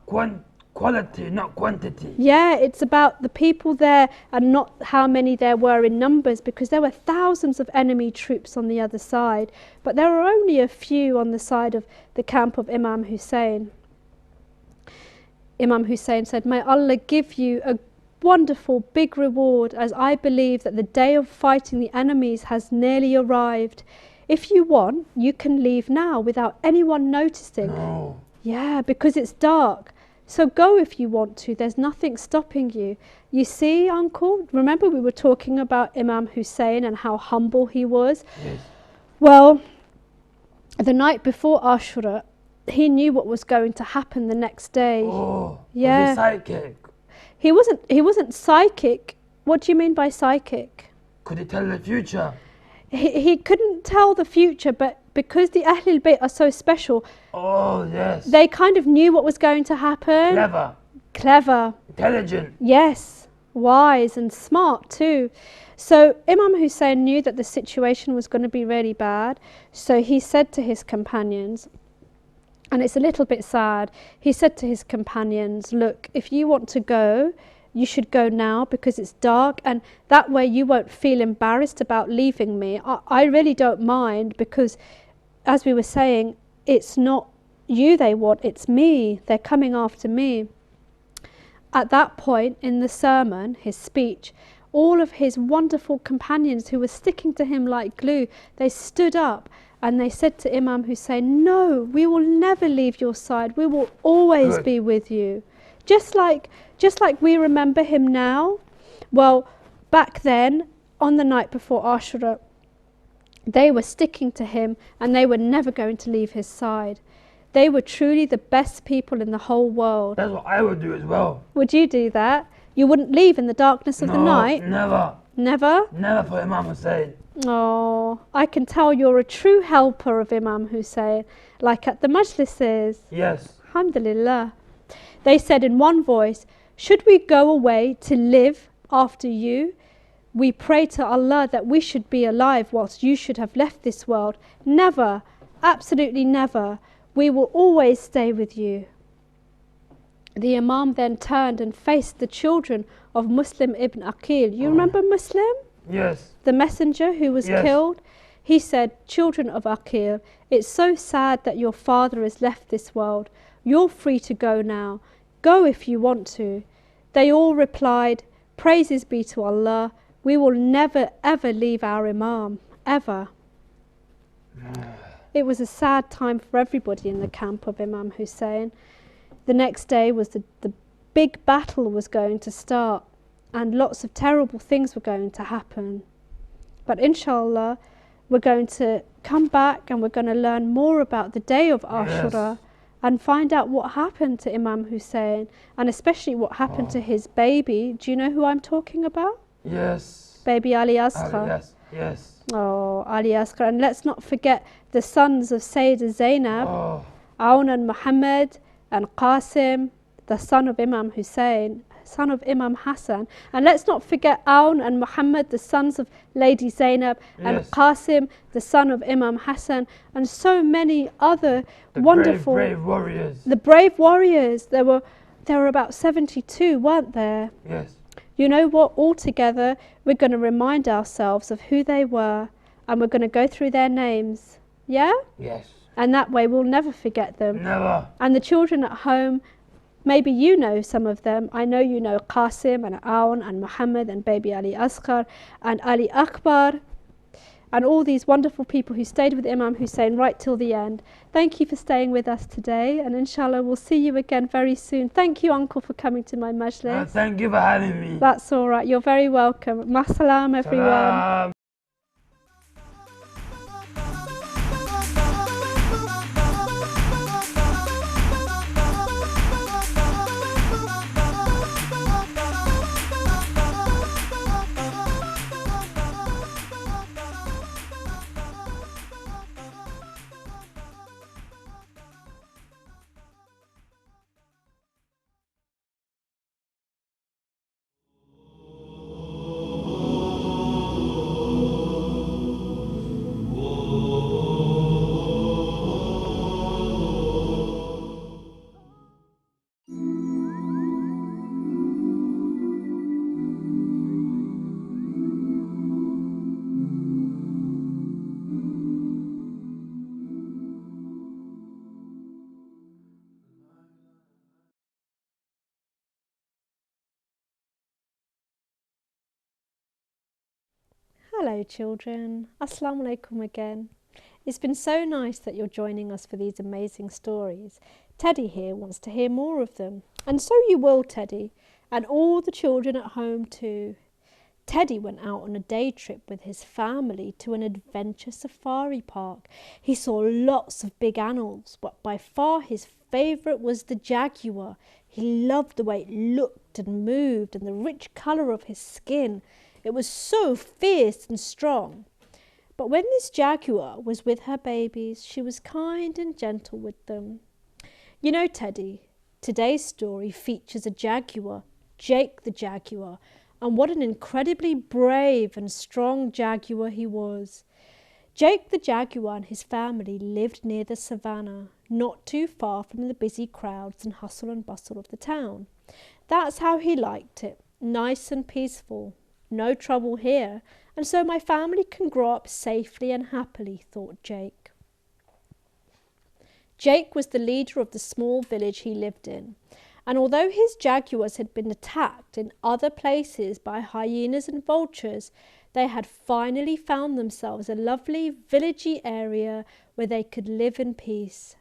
quality, not quantity. Yeah, it's about the people there and not how many there were in numbers, because there were thousands of enemy troops on the other side, but there were only a few on the side of the camp of Imam Hussein. Imam Hussein said, May Allah give you a wonderful big reward, as I believe that the day of fighting the enemies has nearly arrived. If you want, you can leave now without anyone noticing. No. Yeah, because it's dark. So go if you want to. There's nothing stopping you. You see, Uncle, remember we were talking about Imam Hussein and how humble he was? Yes. Well, the night before Ashura, he knew what was going to happen the next day. Oh, yeah. Was he psychic? He wasn't psychic. What do you mean by psychic? Could he tell the future? He couldn't tell the future, but because the Ahlul Bayt are so special, oh yes, they kind of knew what was going to happen. Clever. Intelligent. Yes, wise and smart too. So Imam Hussein knew that the situation was going to be really bad. So he said to his companions, and it's a little bit sad, he said to his companions, look, if you want to go, you should go now because it's dark, and that way you won't feel embarrassed about leaving me. I really don't mind, because as we were saying, it's not you they want, it's me. They're coming after me. At that point in the sermon, his speech, all of his wonderful companions who were sticking to him like glue, they stood up and they said to Imam Hussein, no, we will never leave your side. We will always be with you. Just like we remember him now. Well, back then, on the night before Ashura, they were sticking to him and they were never going to leave his side. They were truly the best people in the whole world. That's what I would do as well. Would you do that? You wouldn't leave in the darkness of the night? Never. Never? Never for Imam Hussein. Oh, I can tell you're a true helper of Imam Hussein, like at the majlises. Yes. Alhamdulillah. They said in one voice, should we go away to live after you? We pray to Allah that we should be alive whilst you should have left this world. Never, absolutely never. We will always stay with you. The Imam then turned and faced the children of Muslim ibn Aqil. You remember Muslim? Yes. The messenger who was killed? He said, children of Aqil, it's so sad that your father has left this world. You're free to go now. Go if you want to. They all replied, praises be to Allah. We will never ever leave our Imam, ever. It was a sad time for everybody in the camp of Imam Hussein. The next day was the big battle was going to start, and lots of terrible things were going to happen. But inshallah, we're going to come back and we're going to learn more about the day of Ashura and find out what happened to Imam Hussein, and especially what happened to his baby. Do you know who I'm talking about? Yes. Baby Ali Asghar. Yes. Yes. Oh, Ali Asghar. And let's not forget the sons of Sayyidah Zainab, Aoun and Muhammad and Qasim, the son of Imam Hussein, son of Imam Hassan. And let's not forget Aoun and Muhammad, the sons of Lady Zainab, and Qasim, the son of Imam Hassan, and so many other wonderful brave warriors. The brave warriors. There were about 72, weren't there? Yes. You know what? Altogether, we're going to remind ourselves of who they were, and we're going to go through their names. Yeah? Yes. And that way we'll never forget them. Never. And the children at home, maybe you know some of them. I know you know Qasim and Aoun and Muhammad and baby Ali Asghar and Ali Akbar and all these wonderful people who stayed with Imam Hussein right till the end. Thank you for staying with us today, and inshallah we'll see you again very soon. Thank you, Uncle, for coming to my majlis. Thank you for having me. That's all right. You're very welcome. Ma salam, everyone. Salam. Hello children, Assalamu alaikum again. It's been so nice that you're joining us for these amazing stories. Teddy here wants to hear more of them. And so you will, Teddy, and all the children at home too. Teddy went out on a day trip with his family to an adventure safari park. He saw lots of big animals, but by far his favourite was the jaguar. He loved the way it looked and moved and the rich colour of his skin. It was so fierce and strong. But when this jaguar was with her babies, she was kind and gentle with them. You know, Teddy, today's story features a jaguar, Jake the jaguar, and what an incredibly brave and strong jaguar he was. Jake the jaguar and his family lived near the savannah, not too far from the busy crowds and hustle and bustle of the town. That's how he liked it, nice and peaceful. No trouble here, and so my family can grow up safely and happily, thought Jake. Jake was the leader of the small village he lived in, and although his jaguars had been attacked in other places by hyenas and vultures, they had finally found themselves a lovely villagey area where they could live in peace.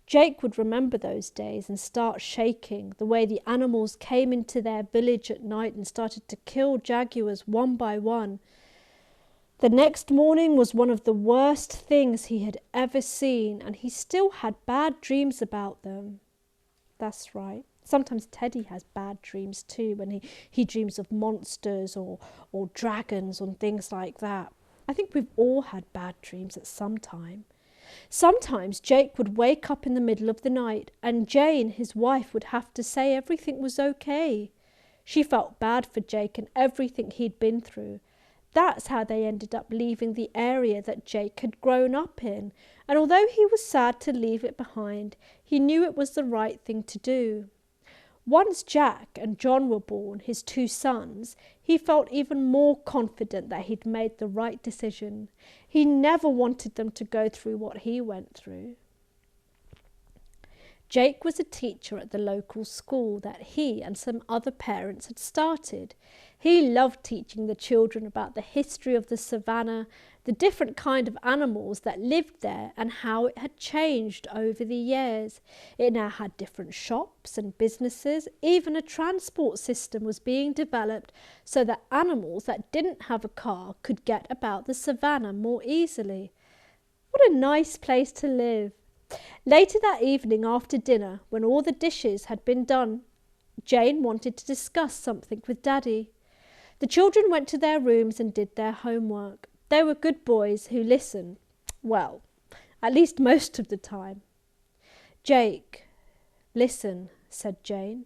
Jake would remember those days and start shaking, the way the animals came into their village at night and started to kill jaguars one by one. The next morning was one of the worst things he had ever seen, and he still had bad dreams about them. That's right. Sometimes Teddy has bad dreams too, when he dreams of monsters or dragons and things like that. I think we've all had bad dreams at some time. Sometimes Jake would wake up in the middle of the night and Jane, his wife, would have to say everything was okay. She felt bad for Jake and everything he'd been through. That's how they ended up leaving the area that Jake had grown up in. And although he was sad to leave it behind, he knew it was the right thing to do. Once Jack and John were born, his two sons, he felt even more confident that he'd made the right decision. He never wanted them to go through what he went through. Jake was a teacher at the local school that he and some other parents had started. He loved teaching the children about the history of the savannah, the different kind of animals that lived there and how it had changed over the years. It now had different shops and businesses. Even a transport system was being developed so that animals that didn't have a car could get about the savannah more easily. What a nice place to live. Later that evening after dinner, when all the dishes had been done, Jane wanted to discuss something with Daddy. The children went to their rooms and did their homework. They were good boys who listened. Well, at least most of the time. Jake, listen, said Jane.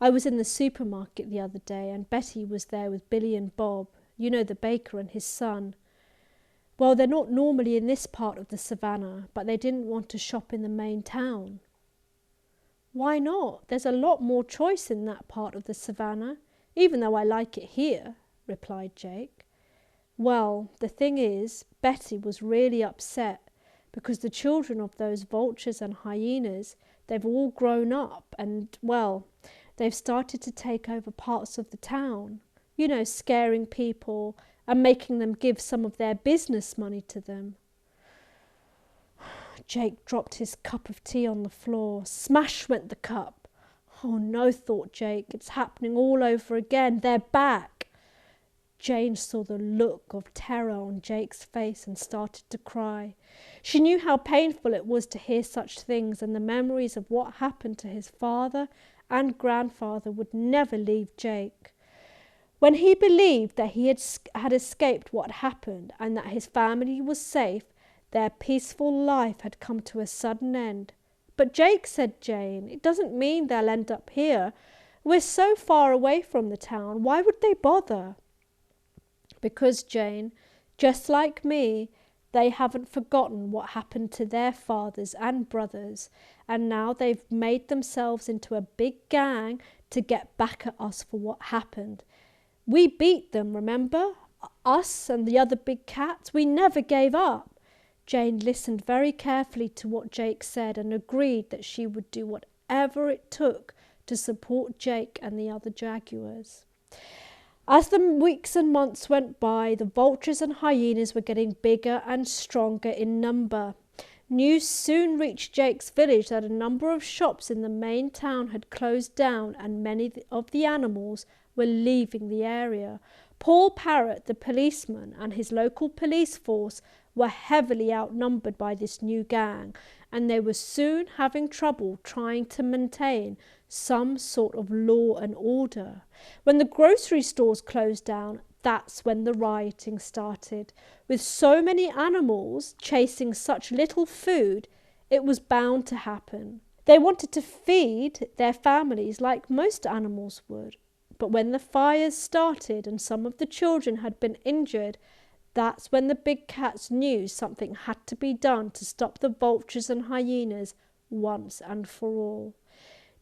I was in the supermarket the other day and Betty was there with Billy and Bob, you know, the baker and his son. Well, they're not normally in this part of the savannah, but they didn't want to shop in the main town. Why not? There's a lot more choice in that part of the savannah, even though I like it here, replied Jake. Well, the thing is, Betty was really upset because the children of those vultures and hyenas, they've all grown up and, well, they've started to take over parts of the town, you know, scaring people and making them give some of their business money to them. Jake dropped his cup of tea on the floor. Smash went the cup. Oh no, thought Jake, it's happening all over again. They're back. Jane saw the look of terror on Jake's face and started to cry. She knew how painful it was to hear such things, and the memories of what happened to his father and grandfather would never leave Jake. When he believed that he had escaped what happened and that his family was safe, their peaceful life had come to a sudden end. But Jake, said Jane, it doesn't mean they'll end up here. We're so far away from the town. Why would they bother? Because, Jane, just like me, they haven't forgotten what happened to their fathers and brothers, and now they've made themselves into a big gang to get back at us for what happened. We beat them, remember? Us and the other big cats. We never gave up. Jane listened very carefully to what Jake said and agreed that she would do whatever it took to support Jake and the other jaguars. As the weeks and months went by, the vultures and hyenas were getting bigger and stronger in number. News soon reached Jake's village that a number of shops in the main town had closed down and many of the animals were leaving the area. Paul Parrott, the policeman, and his local police force were heavily outnumbered by this new gang, and they were soon having trouble trying to maintain some sort of law and order. When the grocery stores closed down, that's when the rioting started. With so many animals chasing such little food, it was bound to happen. They wanted to feed their families like most animals would. But when the fires started and some of the children had been injured, that's when the big cats knew something had to be done to stop the vultures and hyenas once and for all.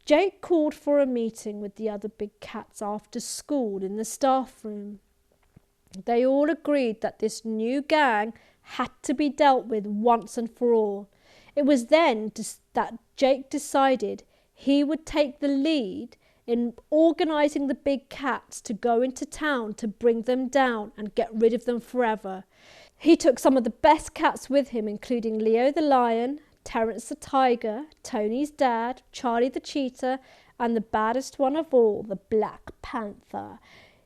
Jake called for a meeting with the other big cats after school in the staff room. They all agreed that this new gang had to be dealt with once and for all. It was then that Jake decided he would take the lead in organising the big cats to go into town to bring them down and get rid of them forever. He took some of the best cats with him, including Leo the lion, Terence the tiger, Tony's dad, Charlie the cheetah, and the baddest one of all, the Black Panther.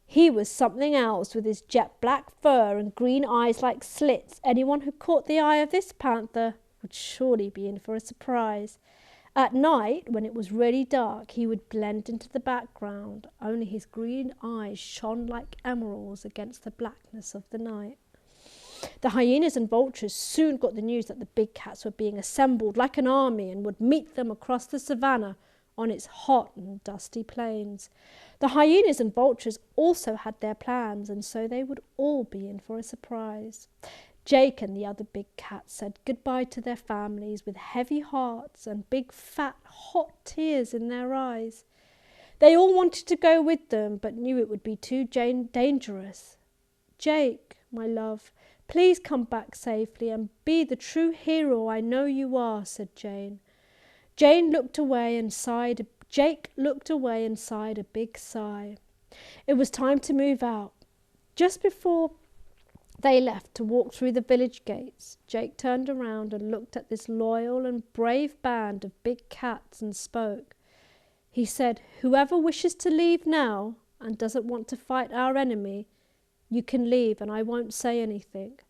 He was something else with his jet black fur and green eyes like slits. Anyone who caught the eye of this panther would surely be in for a surprise. At night, when it was really dark, he would blend into the background. Only his green eyes shone like emeralds against the blackness of the night. The hyenas and vultures soon got the news that the big cats were being assembled like an army and would meet them across the savannah on its hot and dusty plains. The hyenas and vultures also had their plans, and so they would all be in for a surprise. Jake and the other big cats said goodbye to their families with heavy hearts and big fat hot tears in their eyes. They all wanted to go with them but knew it would be too dangerous. Jake, my love, please come back safely and be the true hero I know you are, said Jane. Jake looked away and sighed a big sigh. It was time to move out. Just before they left to walk through the village gates, Jake turned around and looked at this loyal and brave band of big cats and spoke. He said, "Whoever wishes to leave now and doesn't want to fight our enemy, you can leave and I won't say anything."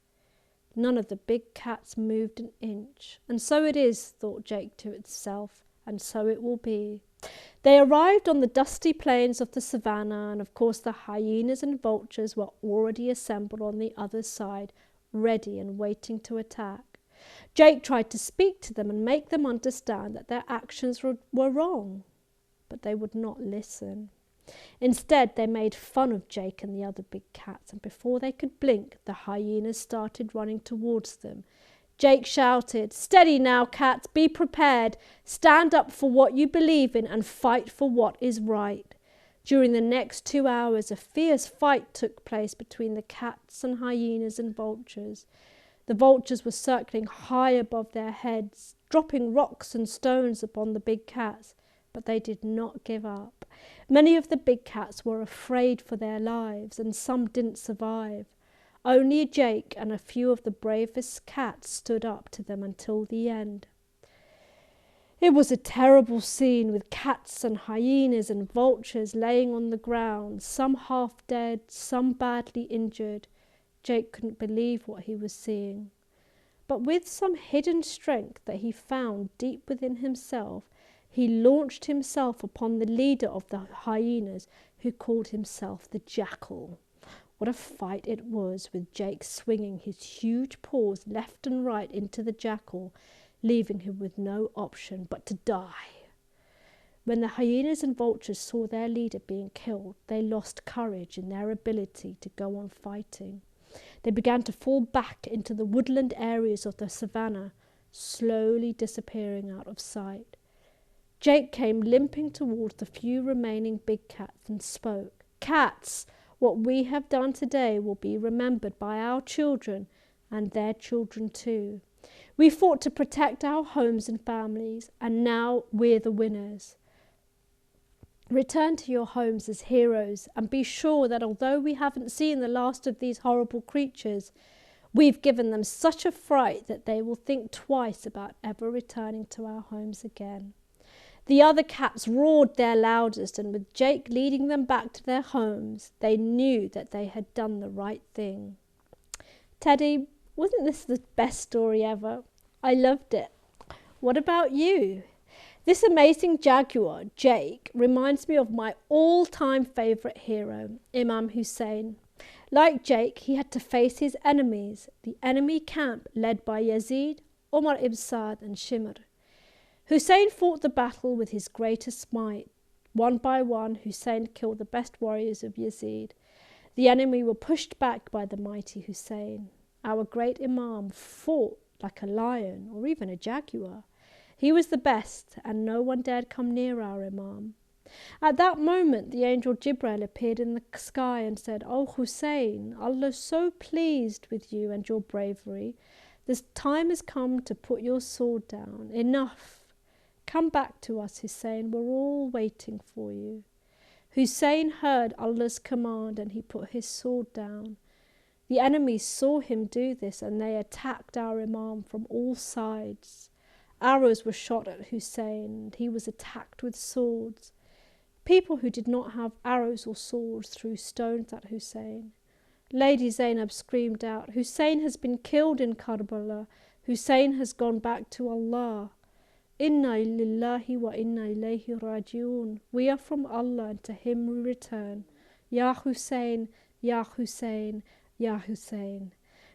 None of the big cats moved an inch. And so it is, thought Jake to itself, and so it will be. They arrived on the dusty plains of the savannah, and of course the hyenas and vultures were already assembled on the other side, ready and waiting to attack. Jake tried to speak to them and make them understand that their actions were wrong, but they would not listen. Instead, they made fun of Jake and the other big cats, and before they could blink, the hyenas started running towards them. Jake shouted, "Steady now, cats, be prepared. Stand up for what you believe in and fight for what is right." During the next 2 hours, a fierce fight took place between the cats and hyenas and vultures. The vultures were circling high above their heads, dropping rocks and stones upon the big cats, but they did not give up. Many of the big cats were afraid for their lives, and some didn't survive. Only Jake and a few of the bravest cats stood up to them until the end. It was a terrible scene, with cats and hyenas and vultures laying on the ground, some half dead, some badly injured. Jake couldn't believe what he was seeing. But with some hidden strength that he found deep within himself, he launched himself upon the leader of the hyenas, who called himself the Jackal. What a fight it was, with Jake swinging his huge paws left and right into the Jackal, leaving him with no option but to die. When the hyenas and vultures saw their leader being killed, they lost courage in their ability to go on fighting. They began to fall back into the woodland areas of the savannah, slowly disappearing out of sight. Jake came limping towards the few remaining big cats and spoke. "Cats, what we have done today will be remembered by our children and their children too. We fought to protect our homes and families, and now we're the winners. Return to your homes as heroes, and be sure that although we haven't seen the last of these horrible creatures, we've given them such a fright that they will think twice about ever returning to our homes again." The other cats roared their loudest, and with Jake leading them back to their homes, they knew that they had done the right thing. Teddy, wasn't this the best story ever? I loved it. What about you? This amazing jaguar, Jake, reminds me of my all-time favourite hero, Imam Hussein. Like Jake, he had to face his enemies, the enemy camp led by Yazid, Umar ibn Saad and Shimr. Hussein fought the battle with his greatest might. One by one, Hussein killed the best warriors of Yazid. The enemy were pushed back by the mighty Hussein. Our great Imam fought like a lion or even a jaguar. He was the best, and no one dared come near our Imam. At that moment, the angel Jibril appeared in the sky and said, "O Hussein, Allah is so pleased with you and your bravery. This time has come to put your sword down. Enough. Come back to us, Hussein. We're all waiting for you." Hussein heard Allah's command and he put his sword down. The enemies saw him do this, and they attacked our Imam from all sides. Arrows were shot at Hussein, and he was attacked with swords. People who did not have arrows or swords threw stones at Hussein. Lady Zainab screamed out, "Hussein has been killed in Karbala. Hussein has gone back to Allah. Inna lillahi wa inna ilayhi raji'un. We are from Allah and to Him we return. Ya Hussein, Ya Hussein, Ya Hussein."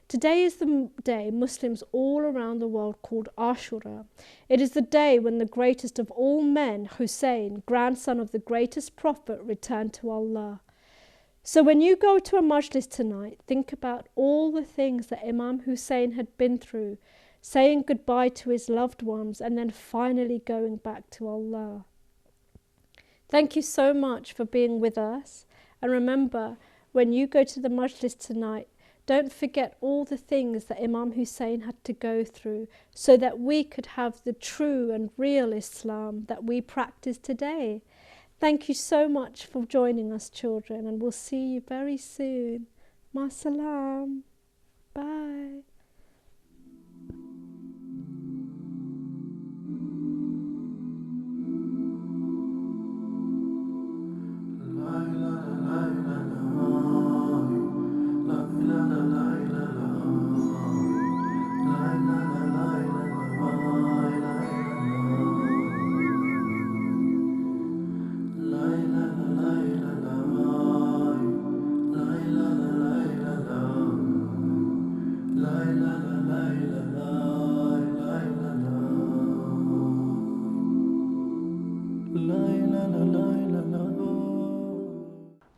Today is the day Muslims all around the world called Ashura. It is the day when the greatest of all men, Hussein, grandson of the greatest prophet, returned to Allah. So when you go to a majlis tonight, think about all the things that Imam Hussein had been through, saying goodbye to his loved ones, and then finally going back to Allah. Thank you so much for being with us. And remember, when you go to the majlis tonight, don't forget all the things that Imam Hussein had to go through so that we could have the true and real Islam that we practice today. Thank you so much for joining us, children, and we'll see you very soon. Ma salam. Bye.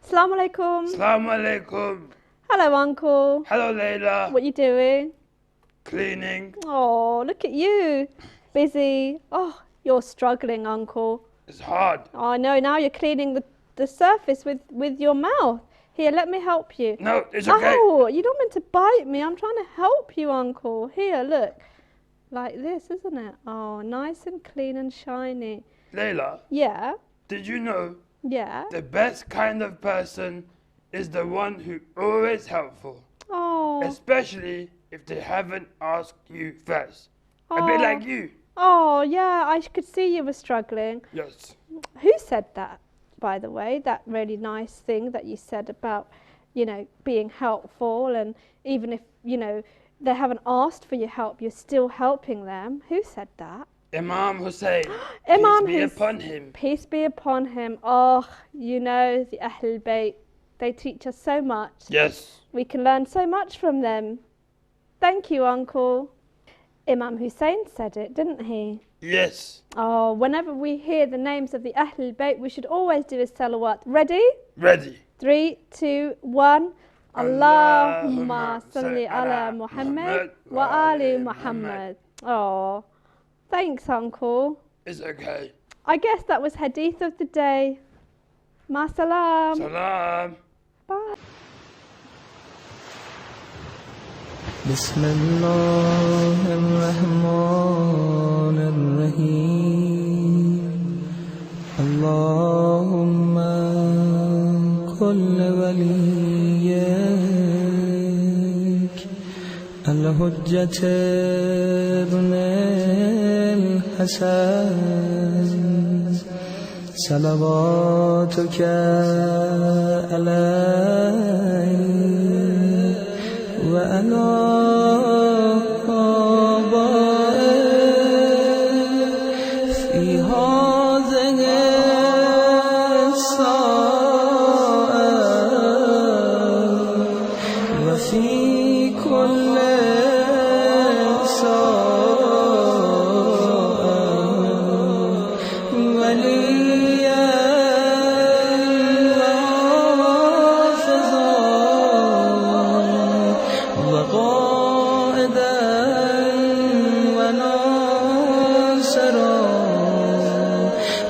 Assalamu alaikum. Assalamu alaikum. Hello, Uncle. Hello, Layla. What you doing? Cleaning. Oh, look at you. Busy. Oh, you're struggling, Uncle. It's hard. Oh, I know. Now you're cleaning the surface with your mouth. Here, let me help you. No, it's okay. Oh, you don't meant to bite me. I'm trying to help you, Uncle. Here, look. Like this, isn't it? Oh, nice and clean and shiny. Layla, Yeah. did you know Yeah. the best kind of person is the one who always helpful, Oh. especially if they haven't asked you first. A bit like you. Oh, yeah. I could see you were struggling. Yes. Who said that, by the way? That really nice thing that you said about, being helpful, and even if, they haven't asked for your help, you're still helping them. Who said that? Imam Hussein. Imam Peace be Hus- upon him. Peace be upon him. Oh, the Ahlul Bayt, they teach us so much. Yes. We can learn so much from them. Thank you, Uncle. Imam Hussein said it, didn't he? Yes. Oh, whenever we hear the names of the Ahlul Bayt, we should always do a salawat. Ready? Ready. 3, 2, 1. Allahumma salli ala Muhammad wa ali Muhammad. Oh, thanks, Uncle. It's okay. I guess that was hadith of the day. Ma salam. Salam. Bye. بسم الله الرحمن الرحيم اللهم كل وليك الحجة ابن الحسن صلواتك عليه وعلى آبائه في هذه الساعة وفي كل ساعة وليا وقائدا وناصرا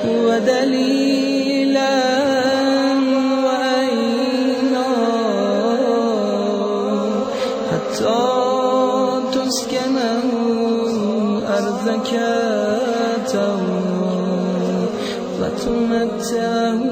ودليلا وعينا حتى تسكنه أرضك وتمتعه